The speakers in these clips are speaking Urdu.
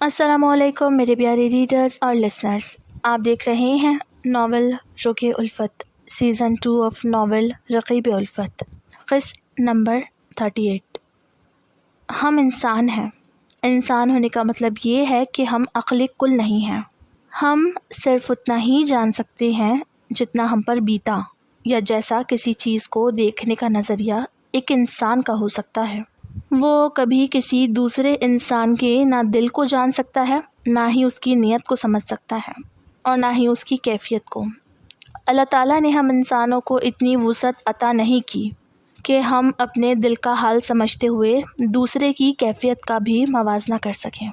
السلام علیکم میرے پیارے ریڈرز اور لسنرز، آپ دیکھ رہے ہیں ناول رقیب الفت سیزن 2 آف ناول رقیب الفت، قسط نمبر 38۔ ہم انسان ہیں۔ انسان ہونے کا مطلب یہ ہے کہ ہم عقل کل نہیں ہیں۔ ہم صرف اتنا ہی جان سکتے ہیں جتنا ہم پر بیتا، یا جیسا کسی چیز کو دیکھنے کا نظریہ ایک انسان کا ہو سکتا ہے۔ وہ کبھی کسی دوسرے انسان کے نہ دل کو جان سکتا ہے، نہ ہی اس کی نیت کو سمجھ سکتا ہے، اور نہ ہی اس کی کیفیت کو۔ اللہ تعالیٰ نے ہم انسانوں کو اتنی وسعت عطا نہیں کی کہ ہم اپنے دل کا حال سمجھتے ہوئے دوسرے کی کیفیت کا بھی موازنہ کر سکیں۔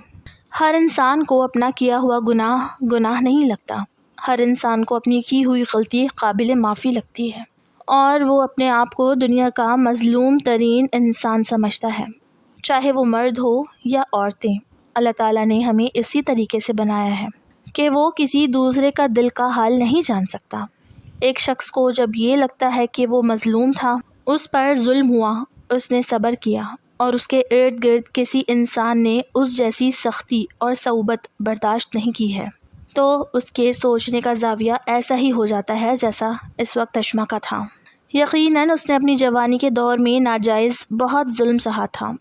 ہر انسان کو اپنا کیا ہوا گناہ نہیں لگتا۔ ہر انسان کو اپنی کی ہوئی غلطی قابل معافی لگتی ہے، اور وہ اپنے آپ کو دنیا کا مظلوم ترین انسان سمجھتا ہے، چاہے وہ مرد ہو یا عورتیں۔ اللہ تعالیٰ نے ہمیں اسی طریقے سے بنایا ہے کہ وہ کسی دوسرے کا دل کا حال نہیں جان سکتا۔ ایک شخص کو جب یہ لگتا ہے کہ وہ مظلوم تھا، اس پر ظلم ہوا، اس نے صبر کیا، اور اس کے ارد گرد کسی انسان نے اس جیسی سختی اور صعوبت برداشت نہیں کی ہے، تو اس کے سوچنے کا زاویہ ایسا ہی ہو جاتا ہے جیسا اس وقت اشما کا تھا۔ یقیناً اس نے اپنی جوانی کے دور میں ناجائز بہت ظلم سہا تھا،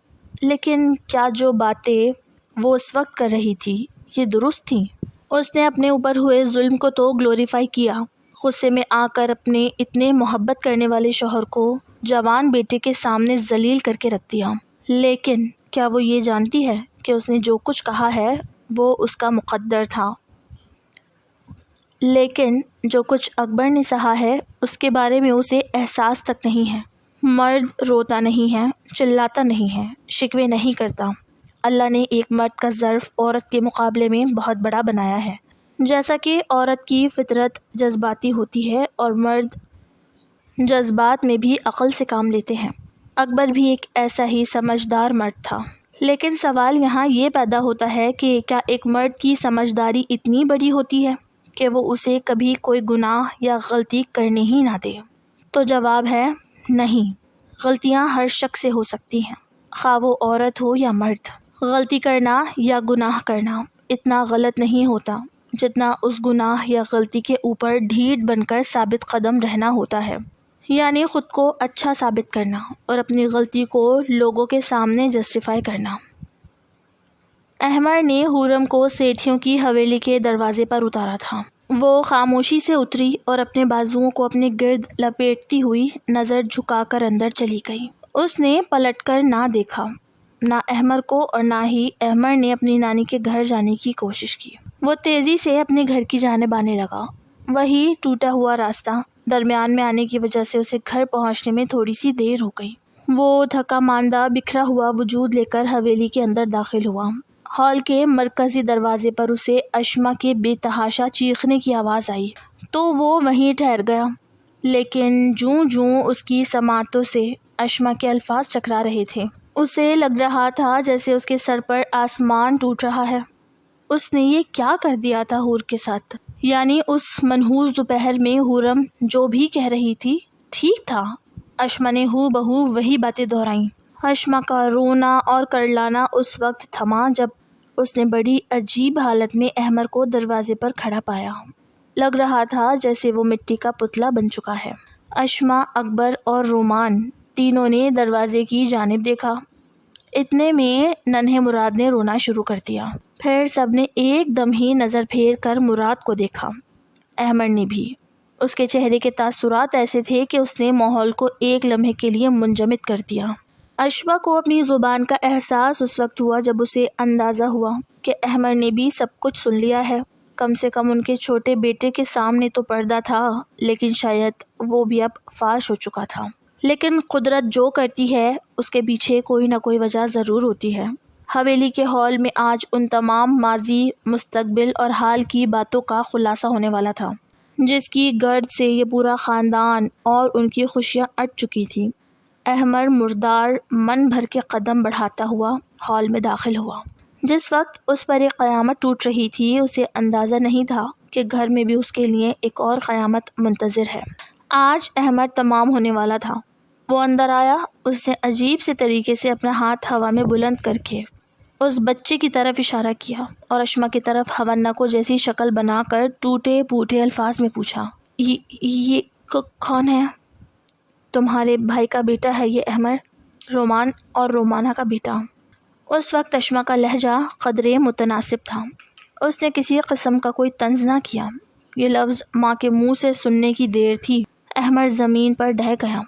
لیکن کیا جو باتیں وہ اس وقت کر رہی تھی یہ درست تھیں؟ اس نے اپنے اوپر ہوئے ظلم کو تو گلوریفائی کیا، غصے میں آ کر اپنے اتنے محبت کرنے والے شوہر کو جوان بیٹے کے سامنے ذلیل کر کے رکھ دیا، لیکن کیا وہ یہ جانتی ہے کہ اس نے جو کچھ کہا ہے وہ اس کا مقدر تھا؟ لیکن جو کچھ اکبر نے سہا ہے اس کے بارے میں اسے احساس تک نہیں ہے۔ مرد روتا نہیں ہے، چلاتا نہیں ہے، شکوے نہیں کرتا۔ اللہ نے ایک مرد کا ظرف عورت کے مقابلے میں بہت بڑا بنایا ہے، جیسا کہ عورت کی فطرت جذباتی ہوتی ہے اور مرد جذبات میں بھی عقل سے کام لیتے ہیں۔ اکبر بھی ایک ایسا ہی سمجھدار مرد تھا، لیکن سوال یہاں یہ پیدا ہوتا ہے کہ کیا ایک مرد کی سمجھداری اتنی بڑی ہوتی ہے کہ وہ اسے کبھی کوئی گناہ یا غلطی کرنے ہی نہ دے؟ تو جواب ہے نہیں۔ غلطیاں ہر شخص سے ہو سکتی ہیں، خواہ وہ عورت ہو یا مرد۔ غلطی کرنا یا گناہ کرنا اتنا غلط نہیں ہوتا جتنا اس گناہ یا غلطی کے اوپر ڈھیٹ بن کر ثابت قدم رہنا ہوتا ہے، یعنی خود کو اچھا ثابت کرنا اور اپنی غلطی کو لوگوں کے سامنے جسٹیفائی کرنا۔ احمر نے حورم کو سیٹھیوں کی حویلی کے دروازے پر اتارا تھا۔ وہ خاموشی سے اتری اور اپنے بازوؤں کو اپنے گرد لپیٹتی ہوئی نظر جھکا کر اندر چلی گئی۔ اس نے پلٹ کر نہ دیکھا، نہ احمر کو، اور نہ ہی احمر نے اپنی نانی کے گھر جانے کی کوشش کی۔ وہ تیزی سے اپنے گھر کی جانب آنے لگا۔ وہی ٹوٹا ہوا راستہ، درمیان میں آنے کی وجہ سے اسے گھر پہنچنے میں تھوڑی سی دیر ہو گئی۔ وہ تھکا ماندہ بکھرا ہوا وجود لے کر حویلی کے اندر داخل ہوا۔ ہال کے مرکزی دروازے پر اسے اشما کے بے تحاشا چیخنے کی آواز آئی تو وہ وہیں ٹھہر گیا، لیکن جوں اس کی سماعتوں سے اشما کے الفاظ ٹکرا رہے تھے، اسے لگ رہا تھا جیسے اس کے سر پر آسمان ٹوٹ رہا ہے۔ اس نے یہ کیا کر دیا تھا حور کے ساتھ؟ یعنی اس منحوس دوپہر میں حورم جو بھی کہہ رہی تھی ٹھیک تھا۔ اشما نے ہو بہو وہی باتیں دہرائیں۔ اشما کا رونا اور کرلانا اس وقت تھما جب اس نے بڑی عجیب حالت میں احمر کو دروازے پر کھڑا پایا۔ لگ رہا تھا جیسے وہ مٹی کا پتلا بن چکا ہے۔ اشما، اکبر اور رومان تینوں نے دروازے کی جانب دیکھا۔ اتنے میں ننھے مراد نے رونا شروع کر دیا۔ پھر سب نے ایک دم ہی نظر پھیر کر مراد کو دیکھا۔ احمر نے بھی۔ اس کے چہرے کے تاثرات ایسے تھے کہ اس نے ماحول کو ایک لمحے کے لیے منجمد کر دیا۔ اشما کو اپنی زبان کا احساس اس وقت ہوا جب اسے اندازہ ہوا کہ احمر نے بھی سب کچھ سن لیا ہے۔ کم سے کم ان کے چھوٹے بیٹے کے سامنے تو پردہ تھا، لیکن شاید وہ بھی اب فاش ہو چکا تھا۔ لیکن قدرت جو کرتی ہے اس کے پیچھے کوئی نہ کوئی وجہ ضرور ہوتی ہے۔ حویلی کے ہال میں آج ان تمام ماضی، مستقبل اور حال کی باتوں کا خلاصہ ہونے والا تھا، جس کی گرد سے یہ پورا خاندان اور ان کی خوشیاں اٹ چکی تھیں۔ احمر مردار من بھر کے قدم بڑھاتا ہوا ہال میں داخل ہوا۔ جس وقت اس پر ایک قیامت ٹوٹ رہی تھی، اسے اندازہ نہیں تھا کہ گھر میں بھی اس کے لیے ایک اور قیامت منتظر ہے۔ آج احمر تمام ہونے والا تھا۔ وہ اندر آیا۔ اس نے عجیب سے طریقے سے اپنا ہاتھ ہوا میں بلند کر کے اس بچے کی طرف اشارہ کیا اور اشما کی طرف حمنا کو جیسی شکل بنا کر ٹوٹے پھوٹے الفاظ میں پوچھا، یہ کون ہے؟ تمہارے بھائی کا بیٹا ہے یہ احمر، رومان اور رومانہ کا بیٹا۔ اس وقت اشما کا لہجہ قدرے متناسب تھا، اس نے کسی قسم کا کوئی طنز نہ کیا۔ یہ لفظ ماں کے منہ سے سننے کی دیر تھی۔ احمر زمین پر ڈہ گیا۔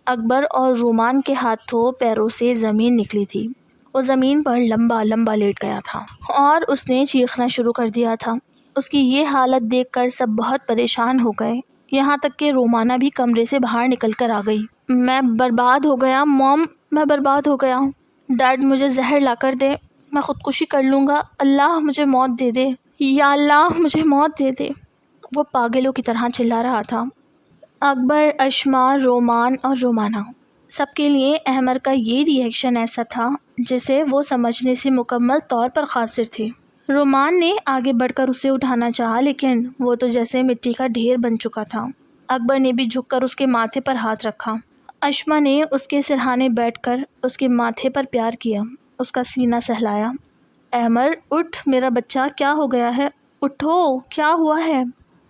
اکبر اور رومان کے ہاتھوں پیروں سے زمین نکلی تھی۔ وہ زمین پر لمبا لمبا لیٹ گیا تھا اور اس نے چیخنا شروع کر دیا تھا۔ اس کی یہ حالت دیکھ کر سب بہت پریشان ہو گئے، یہاں تک کہ رومانہ بھی کمرے سے باہر نکل کر آ گئی۔ میں برباد ہو گیا موم، میں برباد ہو گیا۔ ڈیڈ مجھے زہر لا کر دے، میں خودکشی کر لوں گا، اللہ مجھے موت دے دے، یا اللہ مجھے موت دے دے۔ وہ پاگلوں کی طرح چلا رہا تھا۔ اکبر، اشما، رومان اور رومانہ، سب کے لیے احمر کا یہ ری ایکشن ایسا تھا جسے وہ سمجھنے سے مکمل طور پر قاصر تھے۔ رومان نے آگے بڑھ کر اسے اٹھانا چاہا لیکن وہ تو جیسے مٹی کا ڈھیر بن چکا تھا۔ اکبر نے بھی جھک کر اس کے ماتھے پر ہاتھ رکھا۔ اشما نے اس کے سرہانے بیٹھ کر اس کے ماتھے پر پیار کیا، اس کا سینہ سہلایا۔ احمر اٹھ میرا بچہ، کیا ہو گیا ہے؟ اٹھو، کیا ہوا ہے؟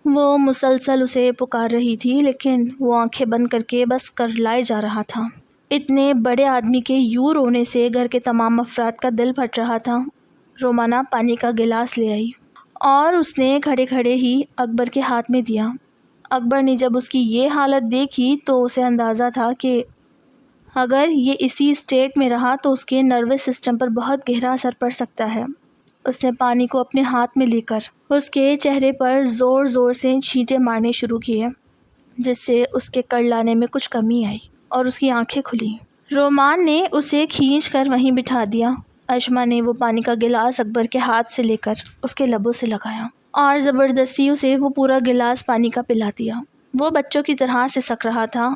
وہ مسلسل اسے پکار رہی تھی لیکن وہ آنکھیں بند کر کے بس کرلائے جا رہا تھا۔ اتنے بڑے آدمی کے یوں رونے سے گھر کے تمام افراد کا دل پھٹ رہا تھا۔ رومانہ پانی کا گلاس لے آئی اور اس نے کھڑے کھڑے ہی اکبر کے ہاتھ میں دیا۔ اکبر نے جب اس کی یہ حالت دیکھی تو اسے اندازہ تھا کہ اگر یہ اسی اسٹیٹ میں رہا تو اس کے نروس سسٹم پر بہت گہرا اثر پڑ سکتا ہے۔ اس نے پانی کو اپنے ہاتھ میں لے کر اس کے چہرے پر زور زور سے چھینٹے مارنے شروع کیے، جس سے اس کے کرلانے میں کچھ کمی آئی اور اس کی آنکھیں کھلیں۔ رومان نے اسے کھینچ کر وہیں بٹھا دیا۔ اشما نے وہ پانی کا گلاس اکبر کے ہاتھ سے لے کر اس کے لبوں سے لگایا اور زبردستی اسے وہ پورا گلاس پانی کا پلا دیا۔ وہ بچوں کی طرح سسک رہا تھا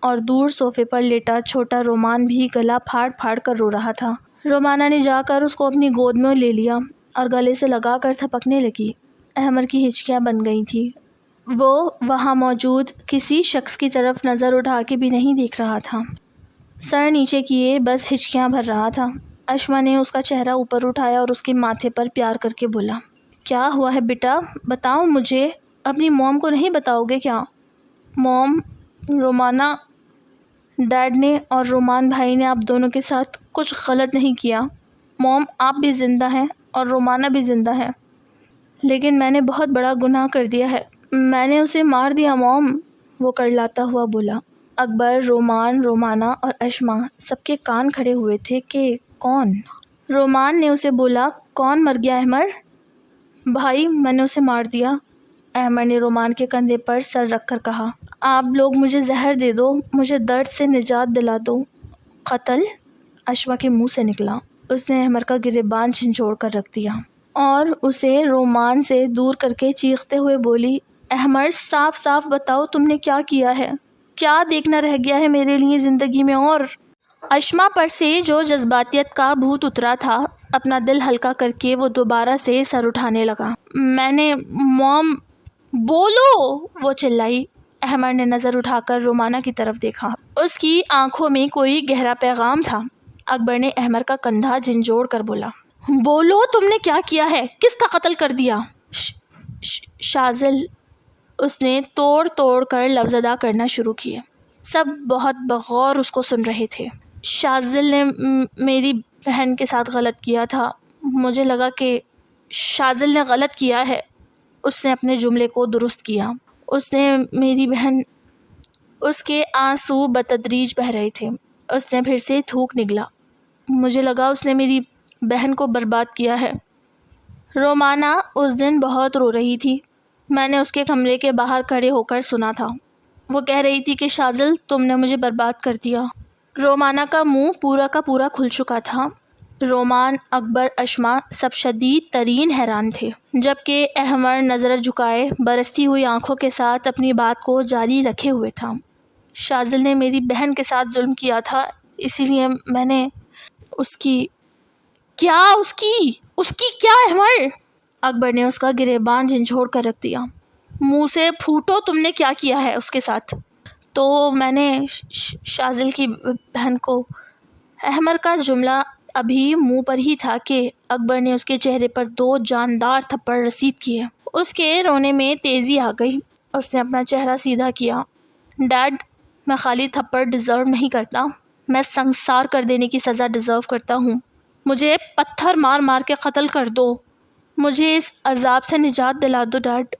اور دور صوفے پر لیٹا چھوٹا رومان بھی گلا پھاڑ پھاڑ کر رو رہا تھا۔ رومانہ نے جا کر اس کو اپنی گود میں لے لیا اور گلے سے لگا کر تھپکنے لگی۔ احمر کی ہچکیاں بن گئی تھیں۔ وہ وہاں موجود کسی شخص کی طرف نظر اٹھا کے بھی نہیں دیکھ رہا تھا، سر نیچے کیے بس ہچکیاں بھر رہا تھا۔ اشما نے اس کا چہرہ اوپر اٹھایا اور اس کے ماتھے پر پیار کر کے بولا، کیا ہوا ہے بیٹا؟ بتاؤ مجھے، اپنی موم کو نہیں بتاؤ گے کیا؟ موم، رومانہ، ڈیڈ نے اور رومان بھائی نے آپ دونوں کے ساتھ کچھ غلط نہیں کیا۔ موم، آپ بھی زندہ ہیں اور رومانہ بھی زندہ ہے، لیکن میں نے بہت بڑا گناہ کر دیا ہے، میں نے اسے مار دیا موم، وہ کرلاتا ہوا بولا۔ اکبر، رومان، رومانہ اور اشما سب کے کان کھڑے ہوئے تھے کہ کون؟ رومان نے اسے بولا، کون مر گیا احمر؟ بھائی، میں نے اسے مار دیا۔ احمر نے رومان کے کندھے پر سر رکھ کر کہا، آپ لوگ مجھے زہر دے دو، مجھے درد سے نجات دلا دو۔ قتل؟ اشما کے منہ سے نکلا۔ اس نے احمر کا گریبان جھنجھوڑ کر رکھ دیا اور اسے رومان سے دور کر کے چیختے ہوئے بولی، احمر، صاف صاف بتاؤ تم نے کیا کیا ہے؟ کیا دیکھنا رہ گیا ہے میرے لیے زندگی میں؟ اور اشما پر سے جو جذباتیت کا بھوت اترا تھا، اپنا دل ہلکا کر کے وہ دوبارہ سے سر اٹھانے لگا۔ میں نے موم، بولو، وہ چلائی۔ احمر نے نظر اٹھا کر رومانہ کی طرف دیکھا، اس کی آنکھوں میں کوئی گہرا پیغام تھا۔ اکبر نے احمر کا کندھا جھنجھوڑ کر بولا، بولو تم نے کیا کیا ہے؟ کس کا قتل کر دیا؟ شازل، اس نے توڑ توڑ کر لفظ ادا کرنا شروع کیے۔ سب بہت بغور اس کو سن رہے تھے۔ شازل نے میری بہن کے ساتھ غلط کیا تھا، مجھے لگا کہ شازل نے غلط کیا ہے۔ اس نے اپنے جملے کو درست کیا، اس نے میری بہن۔ اس کے آنسو بتدریج بہہ رہے تھے۔ اس نے پھر سے تھوک نگلا، مجھے لگا اس نے میری بہن کو برباد کیا ہے۔ رومانہ اس دن بہت رو رہی تھی، میں نے اس کے کمرے کے باہر کھڑے ہو کر سنا تھا۔ وہ کہہ رہی تھی کہ شازل، تم نے مجھے برباد کر دیا۔ رومانہ کا منہ پورا کا پورا کھل چکا تھا۔ رومان، اکبر، اشما سب شدید ترین حیران تھے، جبکہ احمر نظر جھکائے برستی ہوئی آنکھوں کے ساتھ اپنی بات کو جاری رکھے ہوئے تھا۔ شازل نے میری بہن کے ساتھ ظلم کیا تھا، اسی لیے میں نے اس کی کیا احمر؟ اکبر نے اس کا گریبان جھنجھوڑ کر رکھ دیا۔ منہ سے پھوٹو، تم نے کیا کیا ہے اس کے ساتھ؟ تو میں نے شازل کی بہن کو۔ احمر کا جملہ ابھی منہ پر ہی تھا کہ اکبر نے اس کے چہرے پر 2 جاندار تھپڑ رسید کیے۔ اس کے رونے میں تیزی آ گئی۔ اس نے اپنا چہرہ سیدھا کیا۔ ڈیڈ، میں خالی تھپڑ ڈیزرو نہیں کرتا، میں سنسار کر دینے کی سزا ڈیزرو کرتا ہوں۔ مجھے پتھر مار مار کے قتل کر دو، مجھے اس عذاب سے نجات دلا دو ڈیڈ۔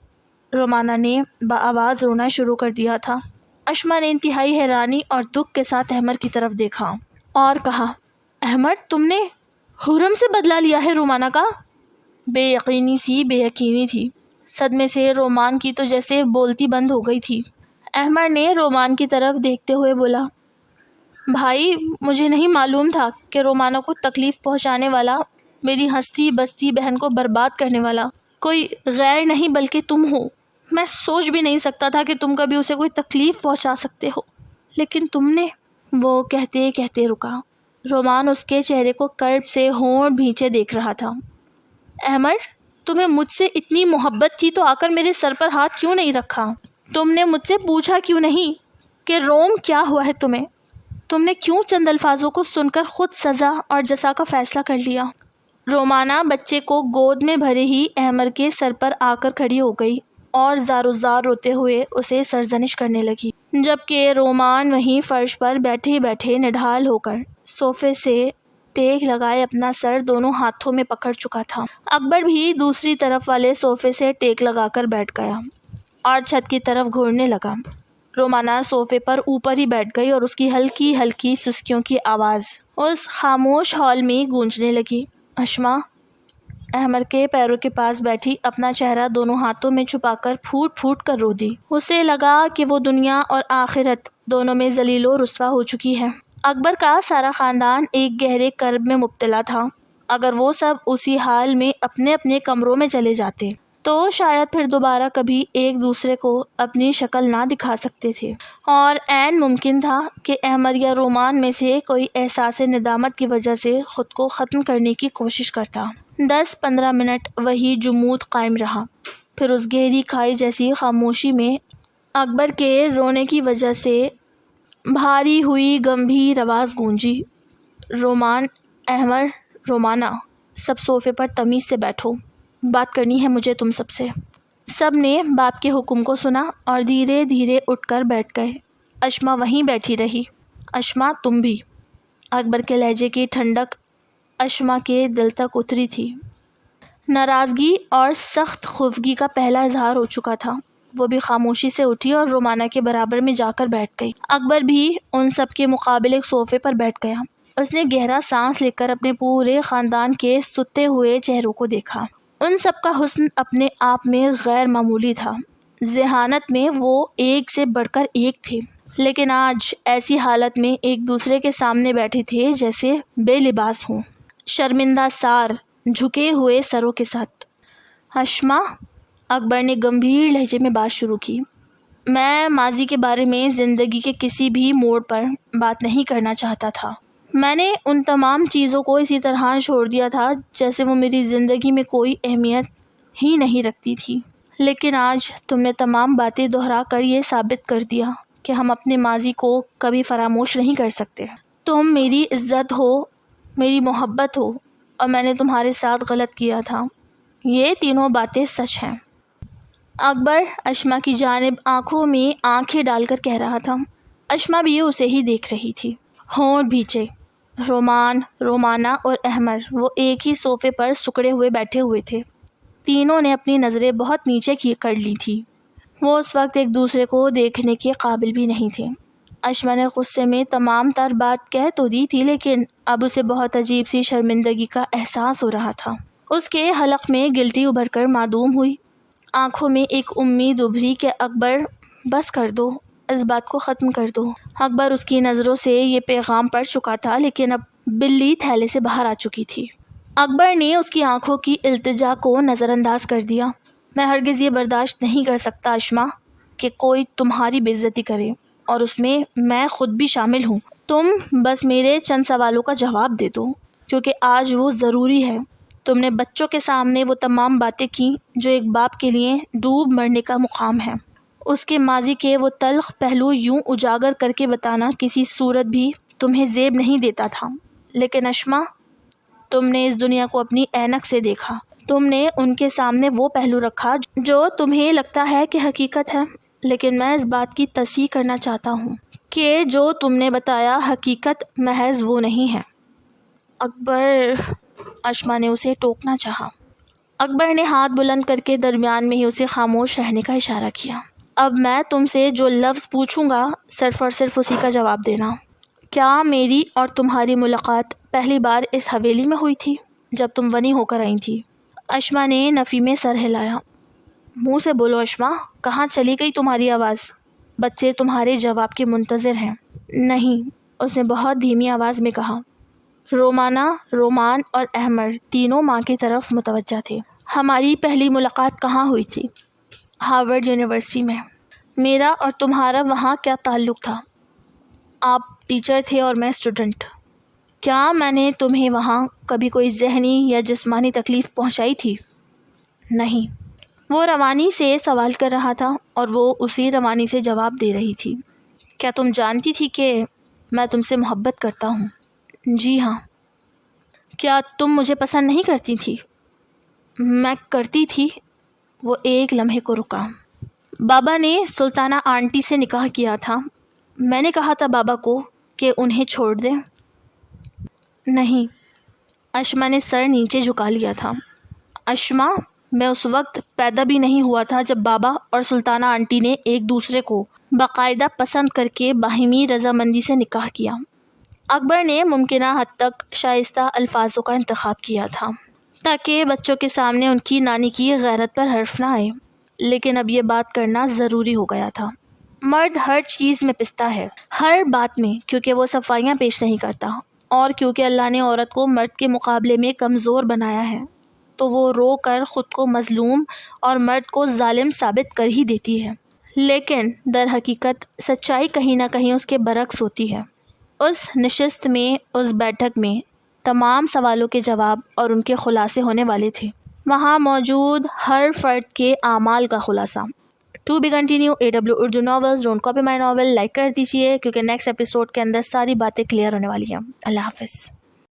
رومانہ نے بآواز رونا شروع کر دیا تھا۔ اشما نے انتہائی حیرانی اور دکھ کے ساتھ احمر کی طرف دیکھا اور کہا، احمر، تم نے حرم سے بدلہ لیا ہے رومانہ کا؟ بے یقینی سی بے یقینی تھی۔ صدمے سے رومان کی تو جیسے بولتی بند ہو گئی تھی۔ احمر نے رومان کی طرف دیکھتے ہوئے بولا، بھائی، مجھے نہیں معلوم تھا کہ رومانہ کو تکلیف پہنچانے والا، میری ہستی بستی بہن کو برباد کرنے والا کوئی غیر نہیں بلکہ تم ہو۔ میں سوچ بھی نہیں سکتا تھا کہ تم کبھی اسے کوئی تکلیف پہنچا سکتے ہو، لیکن تم نے۔ وہ کہتے کہتے رکا۔ رومان اس کے چہرے کو کرب سے ہونٹ بھینچے دیکھ رہا تھا۔ احمر، تمہیں مجھ سے اتنی محبت تھی تو آ کر میرے سر پر ہاتھ کیوں نہیں رکھا؟ تم نے مجھ سے پوچھا کیوں نہیں کہ روم کیا ہوا ہے تمہیں؟ تم نے کیوں چند الفاظوں کو سن کر خود سزا اور جزا کا فیصلہ کر لیا؟ رومانہ بچے کو گود میں بھرے ہی احمر کے سر پر آ کر کھڑی ہو گئی اور زار زار روتے ہوئے اسے سرزنش کرنے لگی، جبکہ رومان وہیں فرش پر بیٹھے بیٹھے نڈھال ہو کر صوفے سے ٹیک لگائے اپنا سر دونوں ہاتھوں میں پکڑ چکا تھا۔ اکبر بھی دوسری طرف والے صوفے سے ٹیک لگا کر بیٹھ گیا اور چھت کی طرف گھورنے لگا۔ رومانہ صوفے پر اوپر ہی بیٹھ گئی اور اس کی ہلکی ہلکی سسکیوں کی آواز اس خاموش ہال میں گونجنے لگی۔ اشما احمر کے پیروں کے پاس بیٹھی اپنا چہرہ دونوں ہاتھوں میں چھپا کر پھوٹ پھوٹ کر رو دی۔ اسے لگا کہ وہ دنیا اور آخرت دونوں میں ذلیل و رسوا ہو چکی ہے۔ اکبر کا سارا خاندان ایک گہرے کرب میں مبتلا تھا۔ اگر وہ سب اسی حال میں اپنے اپنے کمروں میں چلے جاتے تو شاید پھر دوبارہ کبھی ایک دوسرے کو اپنی شکل نہ دکھا سکتے تھے، اور عین ممکن تھا کہ احمر یا رومان میں سے کوئی احساس ندامت کی وجہ سے خود کو ختم کرنے کی کوشش کرتا۔ 10-15 منٹ وہی جمود قائم رہا، پھر اس گہری کھائی جیسی خاموشی میں اکبر کے رونے کی وجہ سے بھاری ہوئی گمبھیر آواز گونجی، رومان، احمر، رومانہ، سب صوفے پر تمیز سے بیٹھو، بات کرنی ہے مجھے تم سب سے۔ سب نے باپ کے حکم کو سنا اور دھیرے دھیرے اٹھ کر بیٹھ گئے۔ اشما وہیں بیٹھی رہی۔ اشما، تم بھی۔ اکبر کے لہجے کی ٹھنڈک اشما کے دل تک اتری تھی۔ ناراضگی اور سخت خفگی کا پہلا اظہار ہو چکا تھا۔ وہ بھی خاموشی سے اٹھی اور رومانہ کے برابر میں جا کر بیٹھ گئی۔ اکبر بھی ان سب کے مقابل ایک صوفے پر بیٹھ گیا۔ اس نے گہرا سانس لے کر اپنے پورے خاندان کے ستے ہوئے چہروں کو دیکھا۔ ان سب کا حسن اپنے آپ میں غیر معمولی تھا۔ ذہانت میں وہ ایک سے بڑھ کر ایک تھے، لیکن آج ایسی حالت میں ایک دوسرے کے سامنے بیٹھے تھے جیسے بے لباس ہوں، شرمندہ سار، جھکے ہوئے سروں کے ساتھ۔ اشما، اکبر نے گمبھیر لہجے میں بات شروع کی، میں ماضی کے بارے میں زندگی کے کسی بھی موڑ پر بات نہیں کرنا چاہتا تھا۔ میں نے ان تمام چیزوں کو اسی طرح چھوڑ دیا تھا جیسے وہ میری زندگی میں کوئی اہمیت ہی نہیں رکھتی تھی، لیکن آج تم نے تمام باتیں دہرا کر یہ ثابت کر دیا کہ ہم اپنے ماضی کو کبھی فراموش نہیں کر سکتے۔ تم میری عزت ہو، میری محبت ہو، اور میں نے تمہارے ساتھ غلط کیا تھا، یہ تینوں باتیں سچ ہیں۔ اکبر اشما کی جانب آنکھوں میں آنکھیں ڈال کر کہہ رہا تھا۔ اشما بھی اسے ہی دیکھ رہی تھی، ہونٹ بھینچے۔ رومان، رومانہ اور احمر وہ ایک ہی صوفے پر سکڑے ہوئے بیٹھے ہوئے تھے۔ تینوں نے اپنی نظریں بہت نیچے کر لی تھی۔ وہ اس وقت ایک دوسرے کو دیکھنے کے قابل بھی نہیں تھے۔ اشما نے غصے میں تمام تر بات کہہ تو دی تھی، لیکن اب اسے بہت عجیب سی شرمندگی کا احساس ہو رہا تھا۔ اس کے حلق میں گلٹی ابھر کر معدوم ہوئی، آنکھوں میں ایک امید ابھری کہ اکبر بس کر دو، اس بات کو ختم کر دو۔ اکبر اس کی نظروں سے یہ پیغام پڑھ چکا تھا، لیکن اب بلی تھیلے سے باہر آ چکی تھی۔ اکبر نے اس کی آنکھوں کی التجا کو نظر انداز کر دیا۔ میں ہرگز یہ برداشت نہیں کر سکتا اشما کہ کوئی تمہاری بے عزتی کرے، اور اس میں خود بھی شامل ہوں۔ تم بس میرے چند سوالوں کا جواب دے دو، کیونکہ آج وہ ضروری ہے۔ تم نے بچوں کے سامنے وہ تمام باتیں کی جو ایک باپ کے لیے ڈوب مرنے کا مقام ہے۔ اس کے ماضی کے وہ تلخ پہلو یوں اجاگر کر کے بتانا کسی صورت بھی تمہیں زیب نہیں دیتا تھا، لیکن اشما، تم نے اس دنیا کو اپنی اینک سے دیکھا، تم نے ان کے سامنے وہ پہلو رکھا جو تمہیں لگتا ہے کہ حقیقت ہے، لیکن میں اس بات کی تصحیح کرنا چاہتا ہوں کہ جو تم نے بتایا حقیقت محض وہ نہیں ہے۔ اکبر، اشما نے اسے ٹوکنا چاہا۔ اکبر نے ہاتھ بلند کر کے درمیان میں ہی اسے خاموش رہنے کا اشارہ کیا۔ اب میں تم سے جو لفظ پوچھوں گا صرف اور صرف اسی کا جواب دینا۔ کیا میری اور تمہاری ملاقات پہلی بار اس حویلی میں ہوئی تھی جب تم ونی ہو کر آئی تھی؟ اشما نے نفی میں سر ہلایا۔ منہ سے بولو اشما، کہاں چلی گئی تمہاری آواز؟ بچے تمہارے جواب کے منتظر ہیں۔ نہیں، اس نے بہت دھیمی آواز میں کہا۔ رومانہ، رومان اور احمد تینوں ماں کی طرف متوجہ تھے۔ ہماری پہلی ملاقات کہاں ہوئی تھی؟ ہارورڈ یونیورسٹی میں۔ میرا اور تمہارا وہاں کیا تعلق تھا؟ آپ ٹیچر تھے اور میں اسٹوڈنٹ۔ کیا میں نے تمہیں وہاں کبھی کوئی ذہنی یا جسمانی تکلیف پہنچائی تھی؟ نہیں۔ وہ روانی سے سوال کر رہا تھا اور وہ اسی روانی سے جواب دے رہی تھی۔ کیا تم جانتی تھی کہ میں تم سے محبت کرتا ہوں؟ جی ہاں۔ کیا تم مجھے پسند نہیں کرتی تھی؟ میں کرتی تھی۔ وہ ایک لمحے کو رکا۔ بابا نے سلطانہ آنٹی سے نکاح کیا تھا۔ میں نے کہا تھا بابا کو کہ انہیں چھوڑ دیں۔ نہیں۔ اشما نے سر نیچے جھکا لیا تھا۔ اشما، میں اس وقت پیدا بھی نہیں ہوا تھا جب بابا اور سلطانہ آنٹی نے ایک دوسرے کو باقاعدہ پسند کر کے باہمی رضامندی سے نکاح کیا۔ اکبر نے ممکنہ حد تک شائستہ الفاظوں کا انتخاب کیا تھا تاکہ بچوں کے سامنے ان کی نانی کی غیرت پر حرف نہ آئے، لیکن اب یہ بات کرنا ضروری ہو گیا تھا۔ مرد ہر چیز میں پستا ہے، ہر بات میں، کیونکہ وہ صفائیاں پیش نہیں کرتا، اور کیونکہ اللہ نے عورت کو مرد کے مقابلے میں کمزور بنایا ہے تو وہ رو کر خود کو مظلوم اور مرد کو ظالم ثابت کر ہی دیتی ہے، لیکن در حقیقت سچائی کہیں نہ کہیں اس کے برعکس ہوتی ہے۔ اس نشست میں، اس بیٹھک میں تمام سوالوں کے جواب اور ان کے خلاصے ہونے والے تھے، وہاں موجود ہر فرد کے اعمال کا خلاصہ۔ To be continue AW Urdu novels, don't copy my novel, like کر دیجیے کیونکہ نیکسٹ ایپیسوڈ کے اندر ساری باتیں کلیئر ہونے والی ہیں۔ اللہ حافظ۔